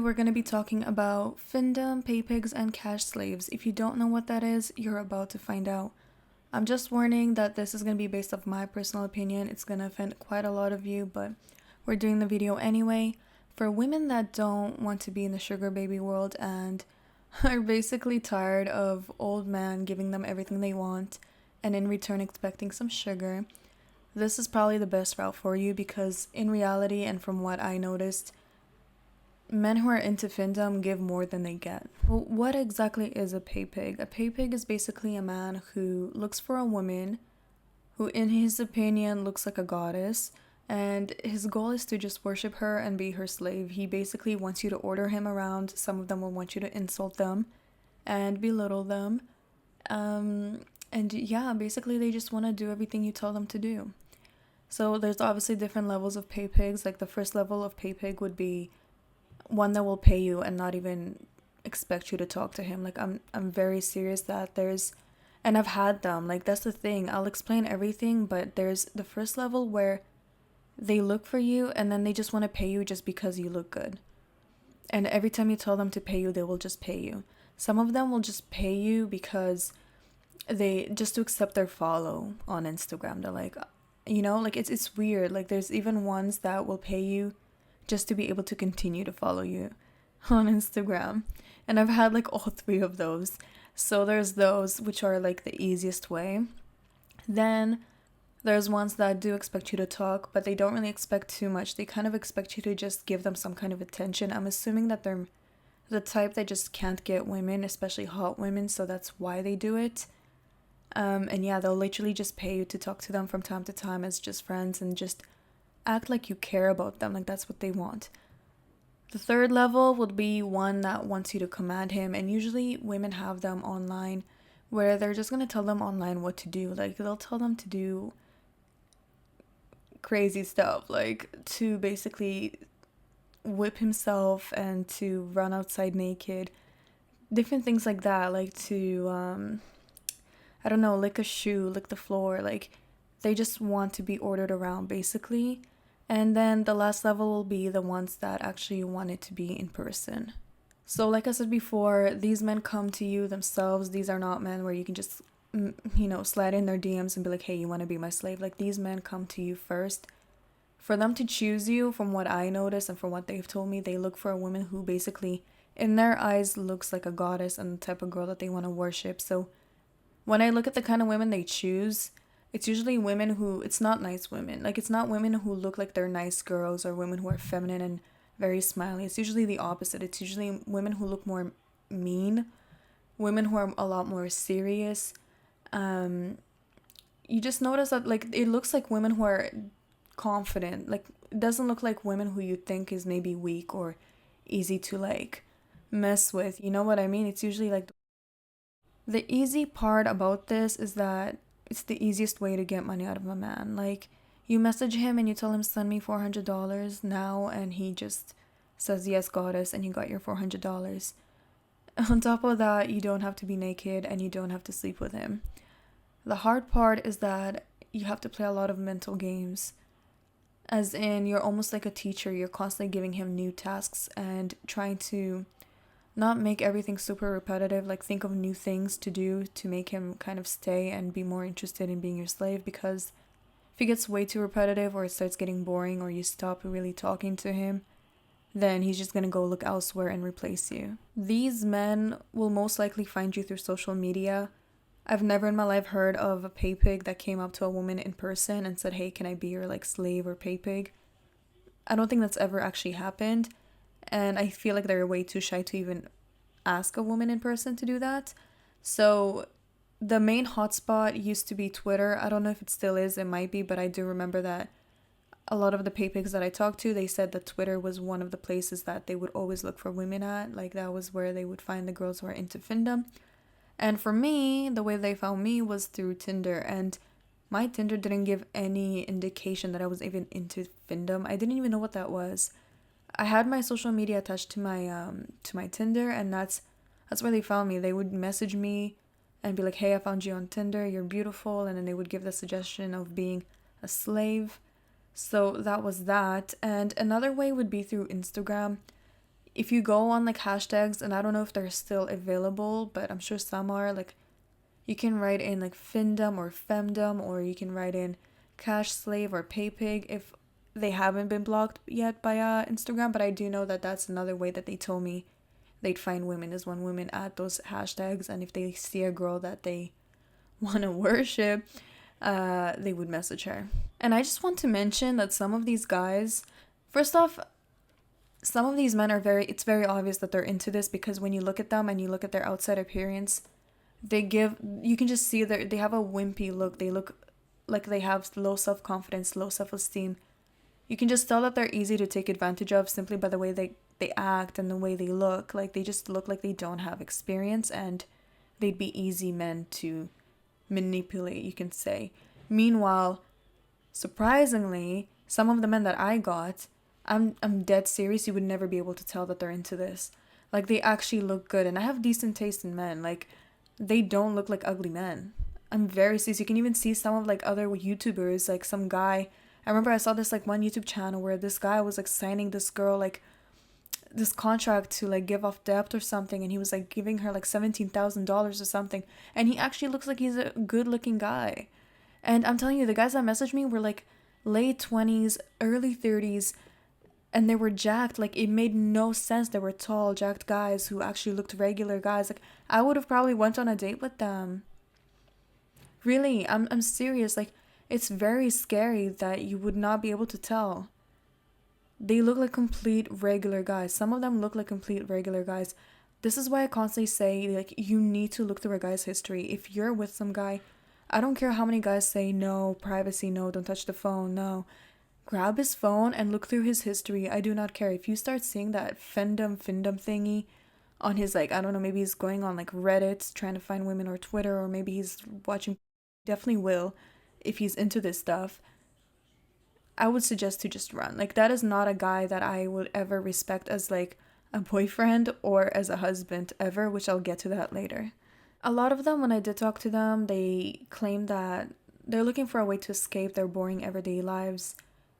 we're going to be talking about Findom, pay pigs, and cash slaves. If you don't know what that is, you're about to find out. I'm just warning that this is going to be based off my personal opinion. It's going to offend quite a lot of you, but we're doing the video anyway. For women that don't want to be in the sugar baby world and are basically tired of old man giving them everything they want and in return expecting some sugar, this is probably the best route for you because in reality and from what I noticed, men who are into Findom give more than they get. Well, what exactly is a pay pig? A pay pig is basically a man who looks for a woman who, in his opinion, looks like a goddess, and his goal is to just worship her and be her slave. He basically wants you to order him around. Some of them will want you to insult them and belittle them. And yeah, basically they just want to do everything you tell them to do. So there's obviously different levels of pay pigs. Like the first level of pay pig would be one that will pay you and not even expect you to talk to him. Like I'm very serious that there's, and I've had them. Like that's the thing. I'll explain everything, but there's the first level where they look for you and then they just want to pay you just because you look good. And every time you tell them to pay you, they will just pay you. Some of them will just pay you because they just to accept their follow on Instagram. They're like, like it's weird. Like there's even ones that will pay you just to be able to continue to follow you on Instagram. And I've had like all three of those. So there's those which are like the easiest way. Then there's ones that do expect you to talk, but they don't really expect too much. They kind of expect you to just give them some kind of attention. I'm assuming that they're the type that just can't get women, especially hot women, so that's why they do it. And yeah, they'll literally just pay you to talk to them from time to time as just friends and just act like you care about them, like that's what they want. The third level would be one that wants you to command him, and usually women have them online where they're just going to tell them online what to do. Like they'll tell them to do crazy stuff, like to basically whip himself and to run outside naked, different things like that, like to I don't know, lick a shoe, lick the floor. Like they just want to be ordered around basically. And then the last level will be the ones that actually want it to be in person. So like I said before, these men come to you themselves. These are not men where you can just, slide in their DMs and be like, hey, you want to be my slave? Like these men come to you first. For them to choose you, from what I noticed and from what they've told me, they look for a woman who basically, in their eyes, looks like a goddess and the type of girl that they want to worship. So when I look at the kind of women they choose, it's usually women who, it's not nice women. Like, it's not women who look like they're nice girls or women who are feminine and very smiley. It's usually the opposite. It's usually women who look more mean, women who are a lot more serious. You just notice that, like, it looks like women who are confident. Like, it doesn't look like women who you think is maybe weak or easy to, like, mess with. You know what I mean? It's usually, like, the easy part about this is that it's the easiest way to get money out of a man. Like, you message him and you tell him, send me $400 now, and he just says, yes, goddess, and you got your $400. On top of that, you don't have to be naked and you don't have to sleep with him. The hard part is that you have to play a lot of mental games. As in, you're almost like a teacher. You're constantly giving him new tasks and trying to not make everything super repetitive, like think of new things to do to make him kind of stay and be more interested in being your slave, because if it gets way too repetitive or it starts getting boring or you stop really talking to him, then he's just gonna go look elsewhere and replace you. These men will most likely find you through social media. I've never in my life heard of a pay pig that came up to a woman in person and said, hey, can I be your like slave or pay pig? I don't think that's ever actually happened. And I feel like they're way too shy to even ask a woman in person to do that. So the main hotspot used to be Twitter. I don't know if it still is. It might be, but I do remember that a lot of the pay pigs that I talked to, they said that Twitter was one of the places that they would always look for women at. Like that was where they would find the girls who are into Findom. And for me, the way they found me was through Tinder. And my Tinder didn't give any indication that I was even into Findom. I didn't even know what that was. I had my social media attached to my Tinder, and that's where they found me. They would message me and be like, hey, I found you on Tinder, you're beautiful, and then they would give the suggestion of being a slave. So that was that. And another way would be through Instagram. if you go on like hashtags, and I don't know if they're still available, but I'm sure some are, like you can write in like Findom or Femdom, or you can write in Cash Slave or PayPig if they haven't been blocked yet by Instagram. But I do know that that's another way that they told me they'd find women, is when women add those hashtags, and if they see a girl that they want to worship, they would message her. And I just want to mention that some of these guys, first off, some of these men are it's very obvious that they're into this, because when you look at them and you look at their outside appearance, you can just see that they have a wimpy look. They look like they have low self-confidence, low self-esteem. You can just tell that they're easy to take advantage of simply by the way they act and the way they look. Like, they just look like they don't have experience, and they'd be easy men to manipulate, you can say. Meanwhile, surprisingly, some of the men that I got, I'm dead serious, you would never be able to tell that they're into this. Like, they actually look good, and I have decent taste in men. Like, they don't look like ugly men. I'm very serious. You can even see some of like other YouTubers, like some guy. I remember I saw this like one YouTube channel where this guy was like signing this girl like this contract to like give off debt or something, and he was like giving her like $17,000 or something, and he actually looks like he's a good looking guy. And I'm telling you, the guys that messaged me were like late 20s, early 30s, and they were jacked. Like, it made no sense. They were tall, jacked guys who actually looked regular guys. Like, I would have probably went on a date with them. Really, I'm serious. Like, it's very scary that you would not be able to tell. They look like complete regular guys. Some of them look like complete regular guys. This is why I constantly say, like, you need to look through a guy's history. If you're with some guy, I don't care how many guys say no, privacy, no, don't touch the phone, no. Grab his phone and look through his history. I do not care. If you start seeing that Findom thingy on his, like, I don't know, maybe he's going on like Reddit trying to find women, or Twitter, or maybe he's watching, definitely will, if he's into this stuff, I would suggest to just run. Like, that is not a guy that I would ever respect as like a boyfriend or as a husband ever, which I'll get to that later. A lot of them, when I did talk to them, they claim that they're looking for a way to escape their boring everyday lives.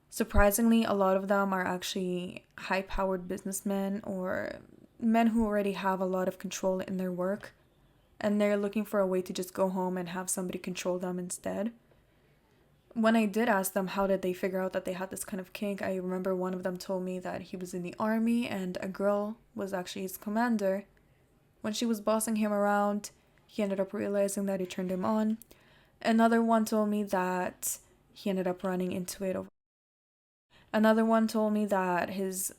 Surprisingly, a lot of them are actually high-powered businessmen or men who already have a lot of control in their work, and they're looking for a way to just go home and have somebody control them instead. When I did ask them how did they figure out that they had this kind of kink, I remember one of them told me that he was in the army and a girl was actually his commander. When she was bossing him around, he ended up realizing that it turned him on. Another one told me that he ended up running into it. Another one told me that his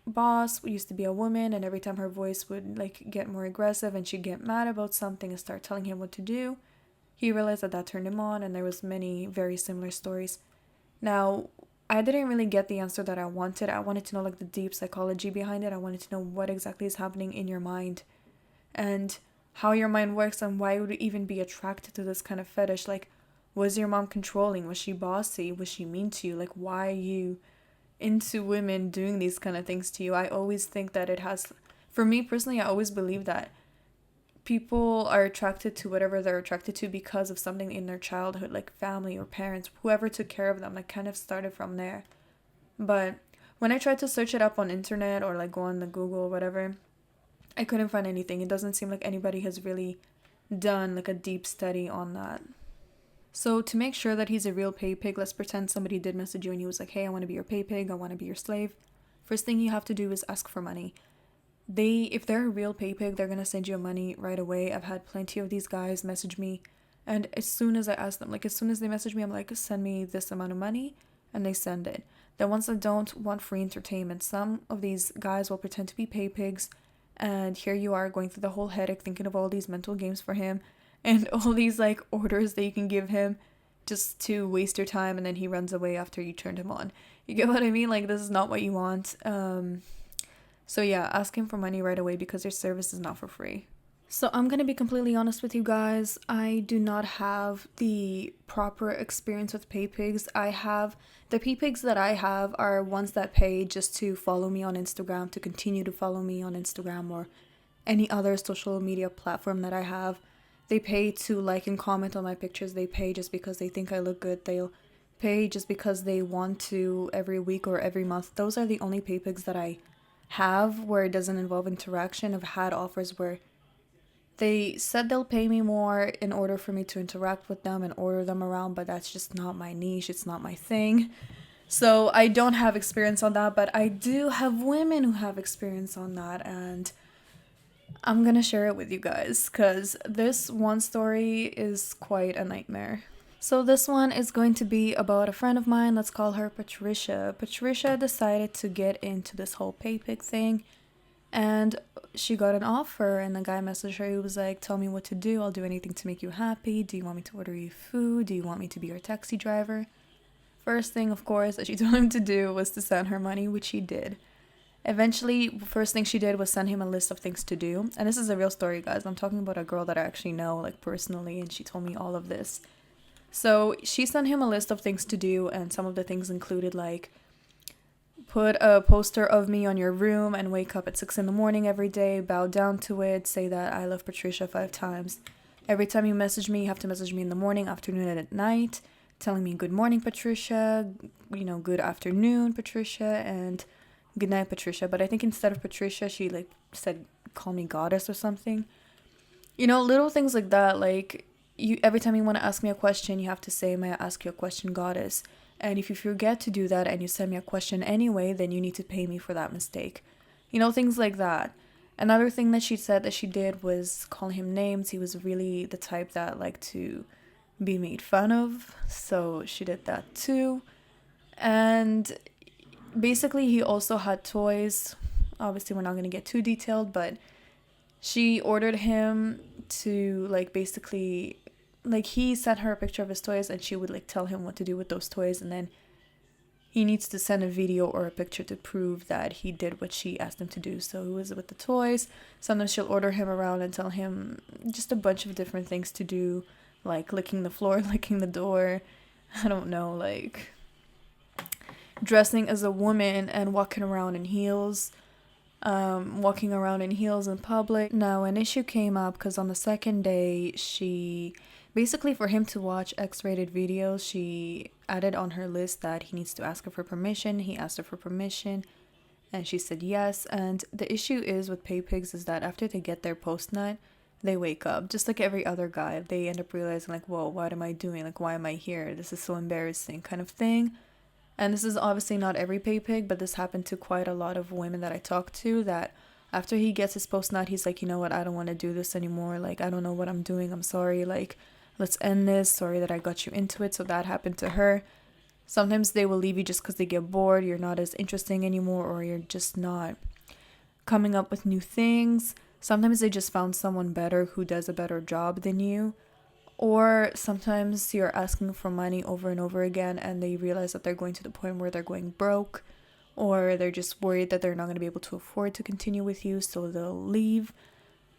boss used to be a woman, and every time her voice would like get more aggressive and she'd get mad about something and start telling him what to do, he realized that turned him on. And there was many very similar stories. Now, I didn't really get the answer that I wanted. I wanted to know like the deep psychology behind it. I wanted to know what exactly is happening in your mind and how your mind works, and why you would even be attracted to this kind of fetish. Like, was your mom controlling? Was she bossy? Was she mean to you? Like, why are you into women doing these kind of things to you? I always think that it has, for me personally, I always believe that people are attracted to whatever they're attracted to because of something in their childhood, like family or parents, whoever took care of them, like kind of started from there. But when I tried to search it up on internet or like go on the Google or whatever, I couldn't find anything. It doesn't seem like anybody has really done like a deep study on that. So to make sure that he's a real pay pig, let's pretend somebody did message you and he was like, hey, I want to be your pay pig, I want to be your slave. First thing you have to do is ask for money. If they're a real pay pig, they're going to send you money right away. I've had plenty of these guys message me, and as soon as I ask them, like as soon as they message me, I'm like, send me this amount of money, and they send it. The ones that don't want free entertainment, some of these guys will pretend to be pay pigs, and here you are going through the whole headache thinking of all these mental games for him and all these like orders that you can give him just to waste your time, and then he runs away after you turned him on. You get what I mean? Like, this is not what you want. So yeah, ask him for money right away because your service is not for free. So I'm going to be completely honest with you guys. I do not have the proper experience with pay pigs. The pay pigs that I have are ones that pay just to follow me on Instagram, to continue to follow me on Instagram or any other social media platform that I have. They pay to like and comment on my pictures. They pay just because they think I look good. They'll pay just because they want to every week or every month. Those are the only pay pigs that I have where it doesn't involve interaction. I've had offers where they said they'll pay me more in order for me to interact with them and order them around, but that's just not my niche. It's not my thing. So I don't have experience on that, but I do have women who have experience on that, and I'm gonna share it with you guys because this one story is quite a nightmare. So this one is going to be about a friend of mine. Let's call her Patricia. Patricia decided to get into this whole pay pig thing, and she got an offer, and the guy messaged her. He was like, tell me what to do. I'll do anything to make you happy. Do you want me to order you food? Do you want me to be your taxi driver? First thing, of course, that she told him to do was to send her money, which he did. Eventually, first thing she did was send him a list of things to do. And this is a real story, guys. I'm talking about a girl that I actually know, like, personally, and she told me all of this. So she sent him a list of things to do, and some of the things included, like, put a poster of me on your room and wake up at 6 in the morning every day, bow down to it, say that I love Patricia 5 times. Every time you message me, you have to message me in the morning, afternoon, and at night, telling me good morning, Patricia, good afternoon, Patricia, and good night, Patricia. But I think instead of Patricia, she, like, said, call me goddess or something. Little things like that, like, every time you want to ask me a question, you have to say, may I ask you a question, goddess? And if you forget to do that and you send me a question anyway, then you need to pay me for that mistake. Things like that. Another thing that she said that she did was call him names. He was really the type that liked to be made fun of, so she did that too. And basically, he also had toys. Obviously, we're not going to get too detailed, but she ordered him to, like, basically, like, he sent her a picture of his toys, and she would, like, tell him what to do with those toys, and then he needs to send a video or a picture to prove that he did what she asked him to do. So it was with the toys. Sometimes she'll order him around and tell him just a bunch of different things to do, like licking the floor, licking the door, I don't know, like dressing as a woman and walking around in heels. Walking around in heels in public. Now, an issue came up because on the second day, she basically, for him to watch X-rated videos, she added on her list that he needs to ask her for permission. He asked her for permission, and she said yes. And the issue is with pay pigs is that after they get their post nut, they wake up just like every other guy. They end up realizing, like, whoa, what am I doing? Like, why am I here? This is so embarrassing, kind of thing. And this is obviously not every pay pig, but this happened to quite a lot of women that I talked to, that after he gets his post nut, he's like, you know what, I don't want to do this anymore. Like, I don't know what I'm doing. I'm sorry. Like, let's end this. Sorry that I got you into it. So that happened to her. Sometimes they will leave you just because they get bored. You're not as interesting anymore, or you're just not coming up with new things. Sometimes they just found someone better who does a better job than you. Or sometimes you're asking for money over and over again, and they realize that they're going to the point where they're going broke, or they're just worried that they're not going to be able to afford to continue with you, so they'll leave.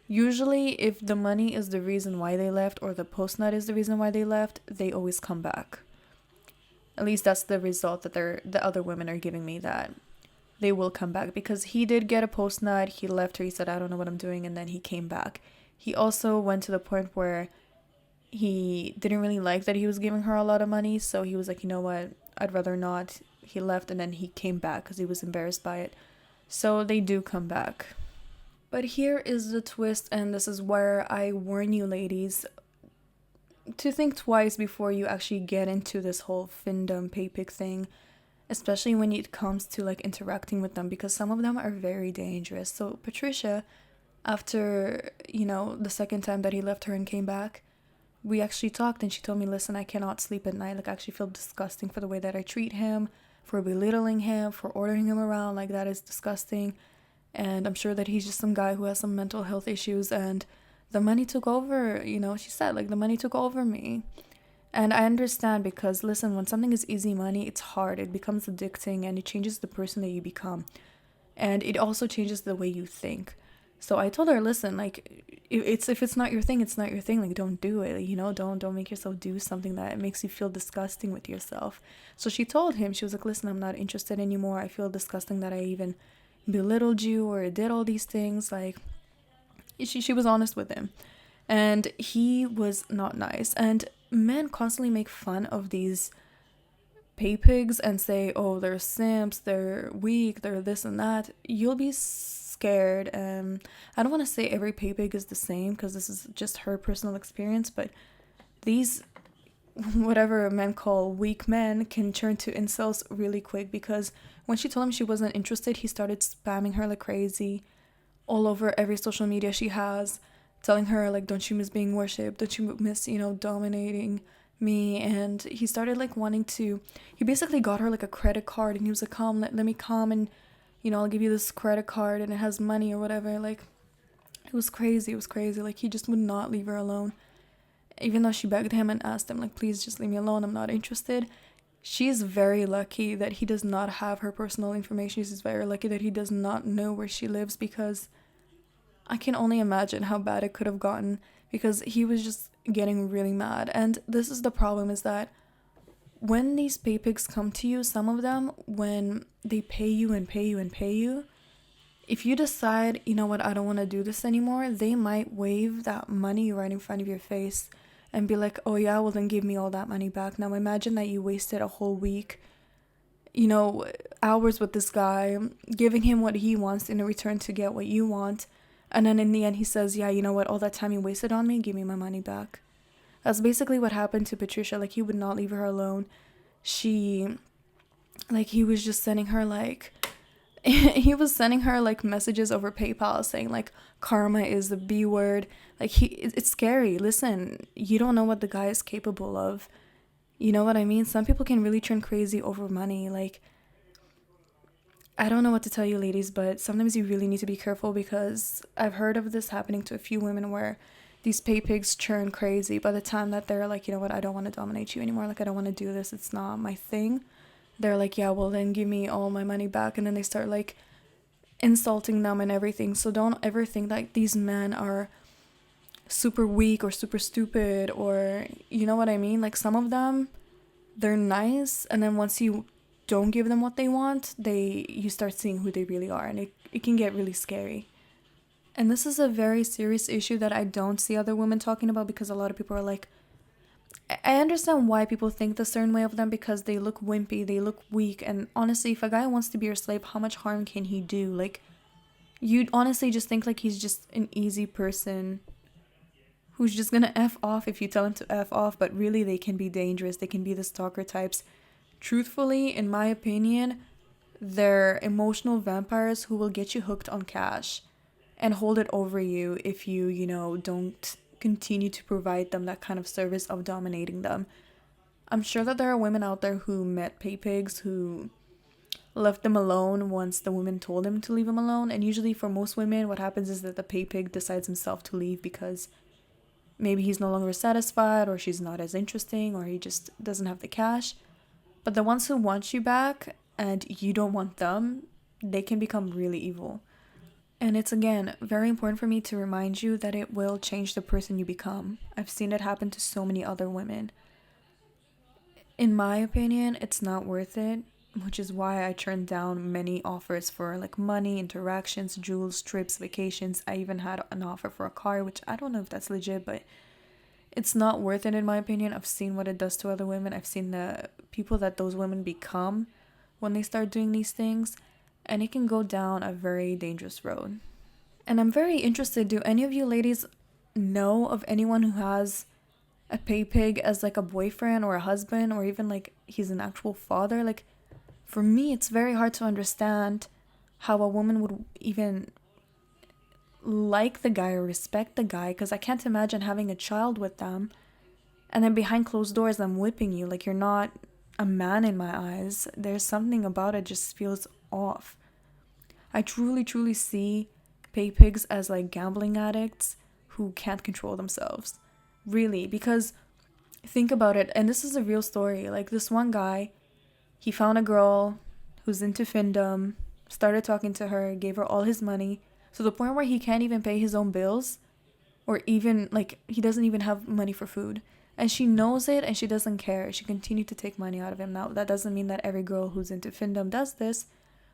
Usually, if the money is the reason why they left, or the post nut is the reason why they left, they always come back. At least that's the result that the other women are giving me, that they will come back. Because he did get a post nut, he left her, he said, I don't know what I'm doing, and then he came back. He also went to the point where he didn't really like that he was giving her a lot of money, so he was like, you know what, I'd rather not. He left, and then he came back because he was embarrassed by it. So they do come back. But here is the twist, and this is where I warn you ladies to think twice before you actually get into this whole Findom pay pig thing, especially when it comes to, like, interacting with them, because some of them are very dangerous. So Patricia, after, the second time that he left her and came back, we actually talked, and she told me, listen, I cannot sleep at night. Like, I actually feel disgusting for the way that I treat him, for belittling him, for ordering him around. Like, that is disgusting. And I'm sure that he's just some guy who has some mental health issues, and the money took over, she said, like, the money took over me. And I understand, because, listen, when something is easy money, it's hard. It becomes addicting, and it changes the person that you become. And it also changes the way you think. So I told her, listen, like, if it's not your thing, it's not your thing. Like, don't do it. Like, don't make yourself do something that makes you feel disgusting with yourself. So she told him, she was like, listen, I'm not interested anymore. I feel disgusting that I even belittled you or did all these things. Like, she was honest with him. And he was not nice. And men constantly make fun of these pay pigs and say, oh, they're simps, they're weak, they're this and that, you'll be scared. I don't want to say every pay pig is the same because this is just her personal experience, but these whatever men call weak men can turn to incels really quick, because when she told him she wasn't interested, he started spamming her like crazy all over every social media she has, telling her like, don't you miss being worshipped, don't you miss, dominating me. And he started like wanting to, he basically got her like a credit card, and he was like, come, let me come, and I'll give you this credit card and it has money or whatever. Like, it was crazy. Like, he just would not leave her alone, even though she begged him and asked him like, please just leave me alone, I'm not interested. She's very lucky that he does not have her personal information. She's very lucky that he does not know where she lives, because I can only imagine how bad it could have gotten, because he was just getting really mad. And this is the problem, is that when these pay pigs come to you, some of them, when they pay you and pay you and pay you, if you decide, you know what, I don't want to do this anymore, they might wave that money right in front of your face and be like, oh yeah, well then give me all that money back. Now imagine that you wasted a whole week, hours with this guy, giving him what he wants in return to get what you want. And then in the end he says, yeah, you know what, all that time you wasted on me, give me my money back. That's basically what happened to Patricia. Like, he would not leave her alone. He was just sending her like, he was sending her like messages over PayPal saying like, karma is the B word. Like, it's scary. Listen, you don't know what the guy is capable of. You know what I mean? Some people can really turn crazy over money. Like, I don't know what to tell you, ladies, but sometimes you really need to be careful, because I've heard of this happening to a few women where these pay pigs turn crazy by the time that they're like, you know what, I don't want to dominate you anymore. Like, I don't want to do this. It's not my thing. They're like, yeah, well then give me all my money back. And then they start like insulting them and everything. So don't ever think that these men are super weak or super stupid, or you know what I mean? Like, some of them, they're nice, and then once you don't give them what they want, you start seeing who they really are, and it can get really scary. And this is a very serious issue that I don't see other women talking about, because a lot of people are like, I understand why people think the certain way of them, because they look wimpy, they look weak, and honestly, if a guy wants to be your slave, how much harm can he do? Like, you'd honestly just think like he's just an easy person who's just gonna F off if you tell him to F off, but really they can be dangerous. They can be the stalker types. Truthfully, in my opinion, they're emotional vampires who will get you hooked on cash and hold it over you if you don't continue to provide them that kind of service of dominating them. I'm sure that there are women out there who met pay pigs who left them alone once the woman told him to leave him alone. And usually for most women, what happens is that the pay pig decides himself to leave because maybe he's no longer satisfied, or she's not as interesting, or he just doesn't have the cash. But the ones who want you back and you don't want them, they can become really evil. And it's, again, very important for me to remind you that it will change the person you become. I've seen it happen to so many other women. In my opinion, it's not worth it, which is why I turned down many offers for like money, interactions, jewels, trips, vacations. I even had an offer for a car, which I don't know if that's legit, but it's not worth it in my opinion. I've seen what it does to other women. I've seen the people that those women become when they start doing these things, and it can go down a very dangerous road. And I'm very interested, do any of you ladies know of anyone who has a pay pig as like a boyfriend or a husband, or even like he's an actual father? Like, for me, it's very hard to understand how a woman would even like the guy or respect the guy, because I can't imagine having a child with them and then behind closed doors I'm whipping you. Like, you're not a man in my eyes. There's something about it just feels off. I truly see pay pigs as like gambling addicts who can't control themselves. Really, because think about it, and this is a real story. Like, this one guy, he found a girl who's into Findom, started talking to her, gave her all his money, to the point where he can't even pay his own bills, or even, like, he doesn't even have money for food. And she knows it, and she doesn't care. She continued to take money out of him. Now, that doesn't mean that every girl who's into Findom does this,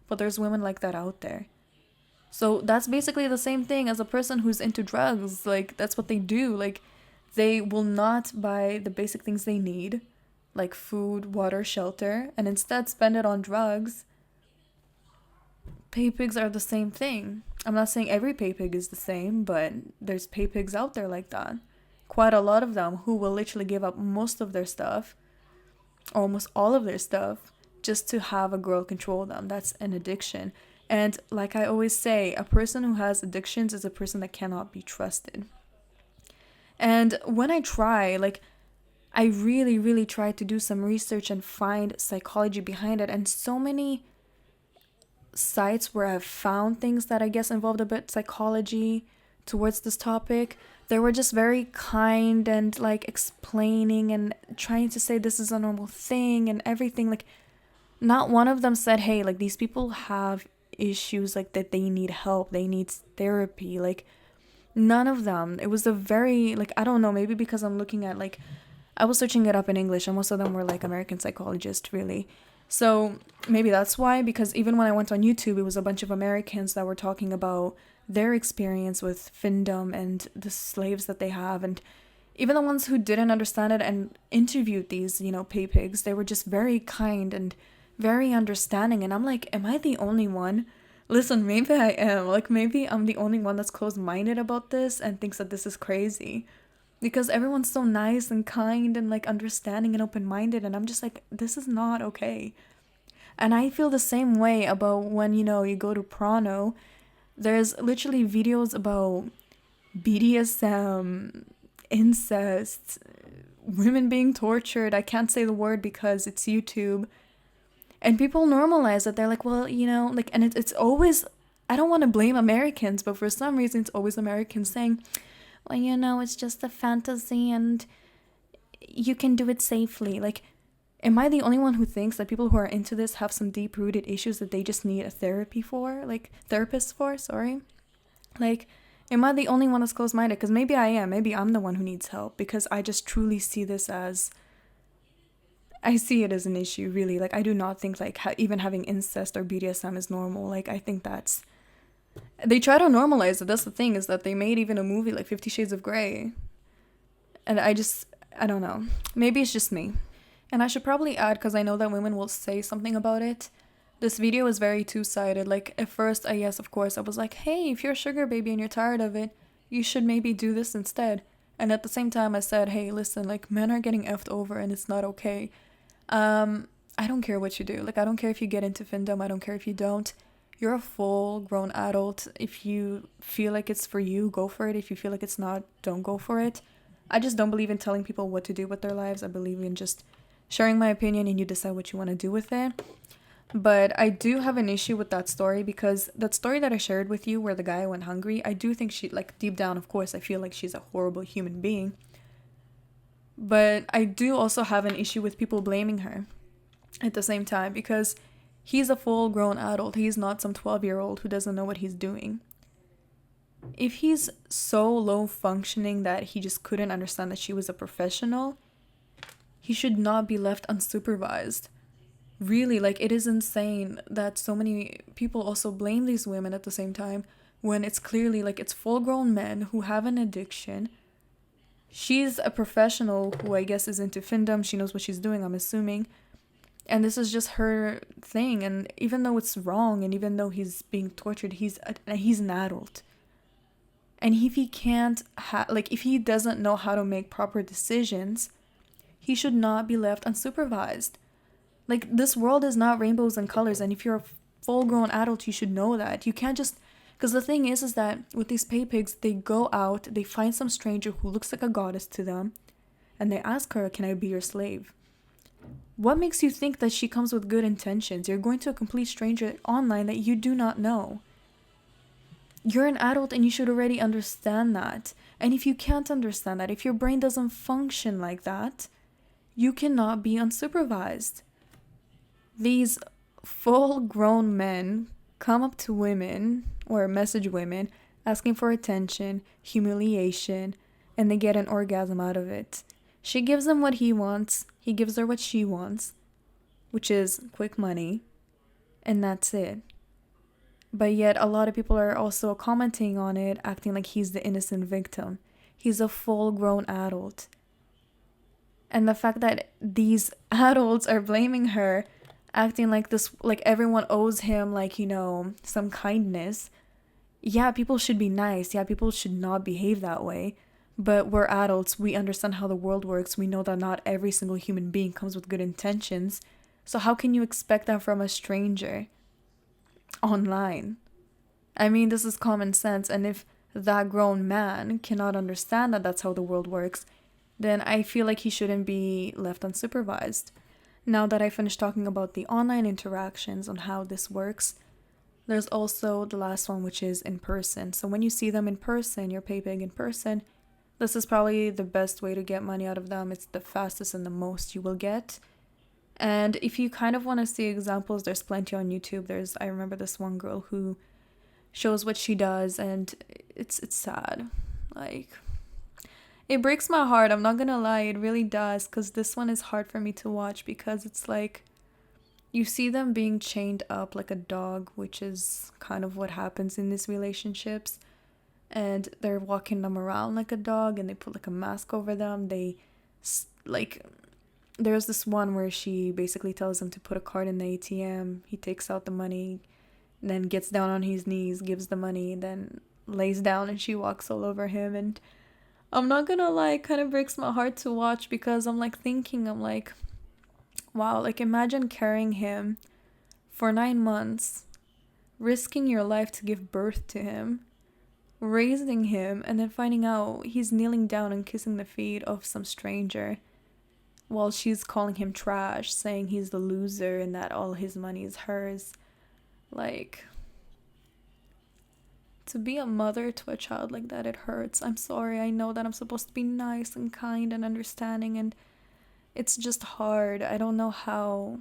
but there's women like that out there. So that's basically the same thing as a person who's into drugs. Like, that's what they do. Like, they will not buy the basic things they need, like food, water, shelter, and instead spend it on drugs, pay pigs are the same thing. I'm not saying every pay pig is the same, but there's pay pigs out there like that. Quite a lot of them who will literally give up most of their stuff, almost all of their stuff, just to have a girl control them. That's an addiction. And like I always say, a person who has addictions is a person that cannot be trusted. And when I try, like, I really, really try to do some research and find psychology behind it. And so many sites where I've found things that I guess involved a bit psychology towards this topic, they were just very kind and like explaining and trying to say this is a normal thing and everything. Like, not one of them said, hey, like, these people have issues, like, that they need help, they need therapy. Like, none of them. It was a very, like, I don't know, maybe because I'm looking at, like, I was searching it up in English and most of them were like American psychologists, really. So maybe that's why, because even when I went on YouTube, it was a bunch of Americans that were talking about their experience with Findom and the slaves that they have. And even the ones who didn't understand it and interviewed these, pay pigs, they were just very kind and very understanding. And I'm like, am I the only one? Listen, maybe I am. Like, maybe I'm the only one that's closed-minded about this and thinks that this is crazy. Because everyone's so nice and kind and, like, understanding and open-minded. And I'm just like, this is not okay. And I feel the same way about when, you go to Prano. There's literally videos about BDSM, incest, women being tortured. I can't say the word because it's YouTube. And people normalize it. They're like, well, like, and it's always, I don't want to blame Americans, but for some reason it's always Americans saying, well, it's just a fantasy and you can do it safely. Like, am I the only one who thinks that people who are into this have some deep-rooted issues that they just need a therapist for, sorry? Like, am I the only one that's closed-minded? Because maybe I am. Maybe I'm the one who needs help because I just truly see this as, I see it as an issue, really. Like, I do not think, like, even having incest or BDSM is normal. Like, I think that's, they try to normalize it. That's the thing, is that they made even a movie like 50 Shades of Grey. And I don't know. Maybe it's just me. And I should probably add, because I know that women will say something about it, this video is very two-sided. Like, at first, of course, I was like, hey, if you're a sugar baby and you're tired of it, you should maybe do this instead. And at the same time, I said, hey, listen, like, men are getting effed over and it's not okay. I don't care what you do. Like, I don't care if you get into Findom. I don't care if you don't. You're a full-grown adult. If you feel like it's for you, go for it. If you feel like it's not, don't go for it. I just don't believe in telling people what to do with their lives. I believe in just sharing my opinion and you decide what you want to do with it. But I do have an issue with that story, because that story that I shared with you where the guy went hungry, I do think she, like, deep down, of course, I feel like she's a horrible human being. But I do also have an issue with people blaming her at the same time, because he's a full-grown adult. He's not some 12-year-old who doesn't know what he's doing. If he's so low-functioning that he just couldn't understand that she was a professional, he should not be left unsupervised. Really, like, it is insane that so many people also blame these women at the same time when it's clearly, like, it's full-grown men who have an addiction. She's a professional who I guess is into Findom. She knows what she's doing, I'm assuming. And this is just her thing. And even though it's wrong and even though he's being tortured, he's an adult. And if he can't, if he doesn't know how to make proper decisions, he should not be left unsupervised. Like, this world is not rainbows and colors. And if you're a full-grown adult, you should know that. You can't just, because the thing is that with these pay pigs, they go out, they find some stranger who looks like a goddess to them, and they ask her, can I be your slave? What makes you think that she comes with good intentions? You're going to a complete stranger online that you do not know. You're an adult and you should already understand that. And if you can't understand that, if your brain doesn't function like that, you cannot be unsupervised. These full-grown men come up to women or message women asking for attention, humiliation, and they get an orgasm out of it. She gives him what he wants, he gives her what she wants, which is quick money, and that's it. But yet a lot of people are also commenting on it, acting like he's the innocent victim. He's a full-grown adult. And the fact that these adults are blaming her, acting like this, like everyone owes him, like, some kindness. Yeah, people should be nice. Yeah, people should not behave that way. But we're adults. We understand how the world works. We know that not every single human being comes with good intentions. So, how can you expect that from a stranger online? I mean, this is common sense. And if that grown man cannot understand that that's how the world works, then I feel like he shouldn't be left unsupervised. Now that I finished talking about the online interactions on how this works, there's also the last one, which is in person. So when you see them in person, your pay pig in person, this is probably the best way to get money out of them. It's the fastest and the most you will get. And if you kind of want to see examples, there's plenty on YouTube. I remember this one girl who shows what she does, and it's sad. Like, it breaks my heart. I'm not gonna lie, it really does, because this one is hard for me to watch because it's like you see them being chained up like a dog, which is kind of what happens in these relationships. And they're walking them around like a dog, and they put like a mask over them. Like, there's this one where she basically tells him to put a card in the ATM. He takes out the money, then gets down on his knees, gives the money, then lays down, and she walks all over him. And I'm not gonna lie, it kind of breaks my heart to watch because I'm like, wow, like imagine carrying him for 9 months, risking your life to give birth to him, raising him, and then finding out he's kneeling down and kissing the feet of some stranger while she's calling him trash, saying he's the loser and that all his money is hers. Like, to be a mother to a child like that, it hurts. I'm sorry. I know that I'm supposed to be nice and kind and understanding, and it's just hard. I don't know how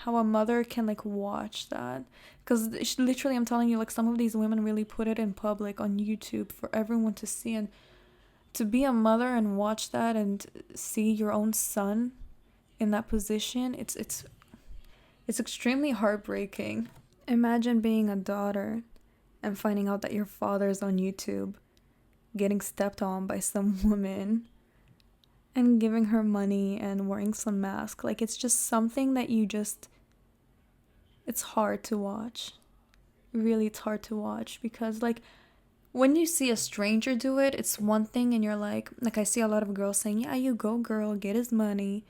a mother can like watch that, because literally, I'm telling you, like, some of these women really put it in public on YouTube for everyone to see. And to be a mother and watch that and see your own son in that position, it's extremely heartbreaking. Imagine being a daughter and finding out that your father's on YouTube getting stepped on by some woman and giving her money and wearing some mask. Like, it's just something that it's hard to watch. Really, it's hard to watch because, like, when you see a stranger do it, it's one thing, and you're like I see a lot of girls saying, yeah, you go girl, get his money.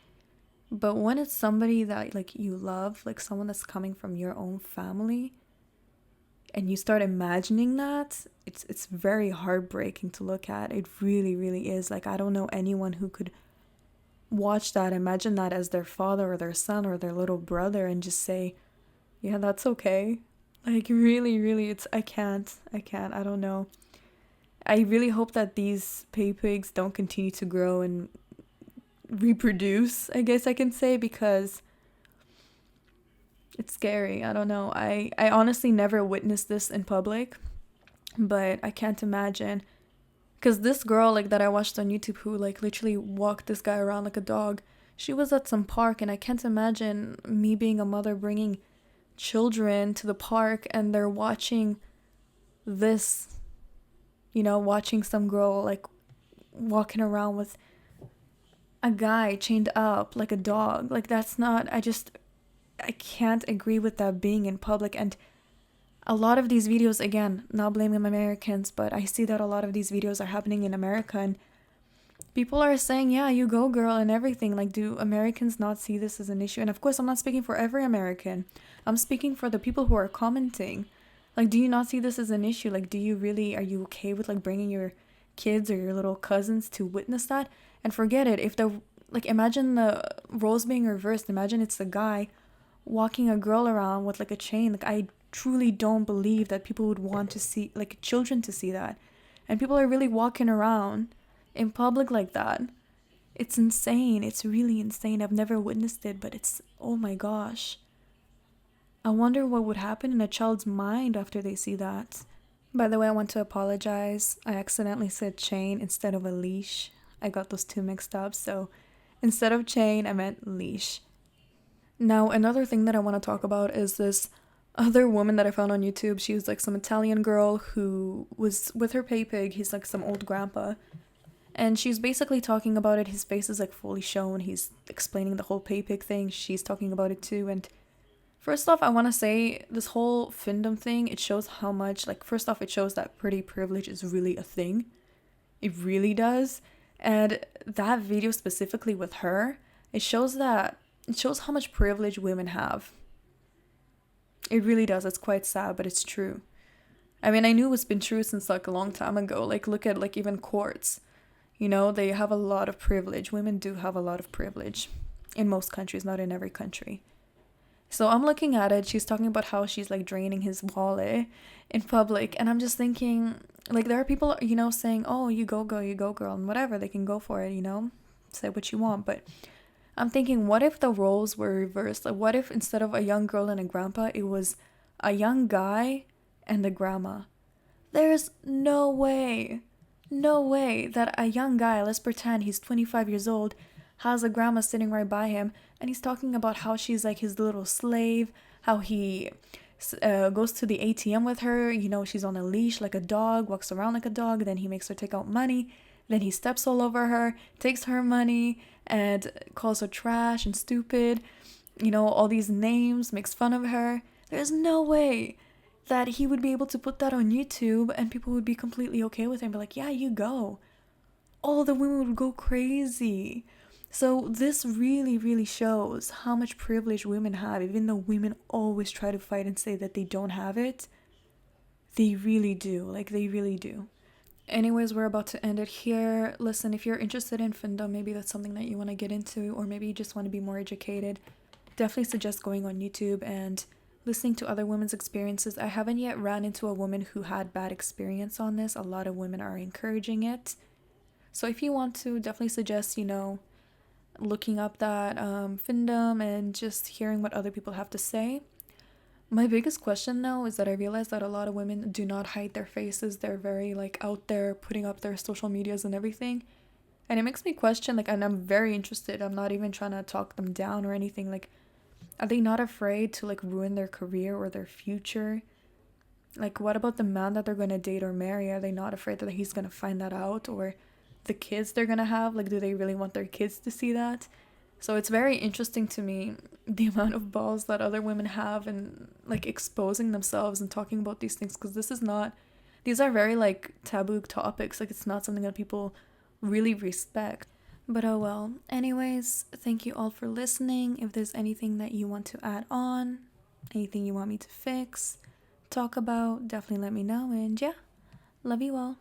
But when it's somebody that, like, you love, like someone that's coming from your own family, and you start imagining that, it's very heartbreaking to look at. It really, really is. Like, I don't know anyone who could watch that, imagine that as their father or their son or their little brother, and just say, yeah, that's okay. Like, really, really, I can't, I don't know. I really hope that these pay pigs don't continue to grow and reproduce, I guess I can say, because it's scary. I don't know. I honestly never witnessed this in public, but I can't imagine. Because this girl, like, that I watched on YouTube who, like, literally walked this guy around like a dog, she was at some park, and I can't imagine me being a mother bringing children to the park and they're watching this, watching some girl, like, walking around with a guy chained up like a dog. Like, that's not, I can't agree with that being in public. And a lot of these videos, again, not blaming Americans, but I see that a lot of these videos are happening in America, and people are saying, yeah, you go girl and everything. Like, do Americans not see this as an issue? And of course, I'm not speaking for every American. I'm speaking for the people who are commenting. Like, do you not see this as an issue? Like, are you okay with, like, bringing your kids or your little cousins to witness that? And forget it. Imagine the roles being reversed. Imagine it's the guy walking a girl around with, like, a chain. Like, I truly don't believe that people would want to see, like, children to see that. And people are really walking around in public like that. It's insane. It's really insane. I've never witnessed it, but it's, oh my gosh. I wonder what would happen in a child's mind after they see that. By the way, I want to apologize. I accidentally said chain instead of a leash. I got those two mixed up, so instead of chain, I meant leash. Now, another thing that I want to talk about is this other woman that I found on YouTube. She was like some Italian girl who was with her pay pig. He's like some old grandpa. And she's basically talking about it. His face is like fully shown. He's explaining the whole pay pig thing. She's talking about it too. And first off, I want to say this whole Findom thing, it shows how much, like, first off, it shows that pretty privilege is really a thing. It really does. And that video specifically with her, it shows how much privilege women have. It really does. It's quite sad, but it's true. I mean, I knew it's been true since like a long time ago. Like, look at like even courts. You know, they have a lot of privilege. Women do have a lot of privilege in most countries, not in every country. So I'm looking at it. She's talking about how she's like draining his wallet in public. And I'm just thinking, like, there are people, you know, saying, oh, you go, girl, and whatever. They can go for it, you know, say what you want. But I'm thinking, what if the roles were reversed? Like, what if instead of a young girl and a grandpa, it was a young guy and a grandma? There's no way that a young guy, let's pretend he's 25 years old, has a grandma sitting right by him, and he's talking about how she's like his little slave, how he goes to the ATM with her, you know, she's on a leash like a dog, walks around like a dog, then he makes her take out money, then he steps all over her, takes her money, and calls her trash and stupid, you know, all these names, makes fun of her. There's no way that he would be able to put that on YouTube and people would be completely okay with him, be like, yeah, you go. All the women would go crazy. So this really, really shows how much privilege women have, even though women always try to fight and say that they don't have it. They really do. Like, they really do. Anyways, we're about to end it here. Listen, if you're interested in Findom, maybe that's something that you want to get into, or maybe you just want to be more educated, definitely suggest going on YouTube and listening to other women's experiences. I haven't yet ran into a woman who had bad experience on this. A lot of women are encouraging it. So if you want to, definitely suggest, you know, looking up that Findom and just hearing what other people have to say. My biggest question though is that I realize that a lot of women do not hide their faces. They're very like out there putting up their social medias and everything. And it makes me question, like, and I'm very interested. I'm not even trying to talk them down or anything. Like, are they not afraid to like ruin their career or their future? Like, what about the man that they're gonna date or marry? Are they not afraid that he's gonna find that out? Or the kids they're gonna have? Like, do they really want their kids to see that? So it's very interesting to me, the amount of balls that other women have and like exposing themselves and talking about these things, because these are very like taboo topics. Like, it's not something that people really respect. But oh well. Anyways, thank you all for listening. If there's anything that you want to add on, anything you want me to fix, talk about, definitely let me know. And yeah, love you all.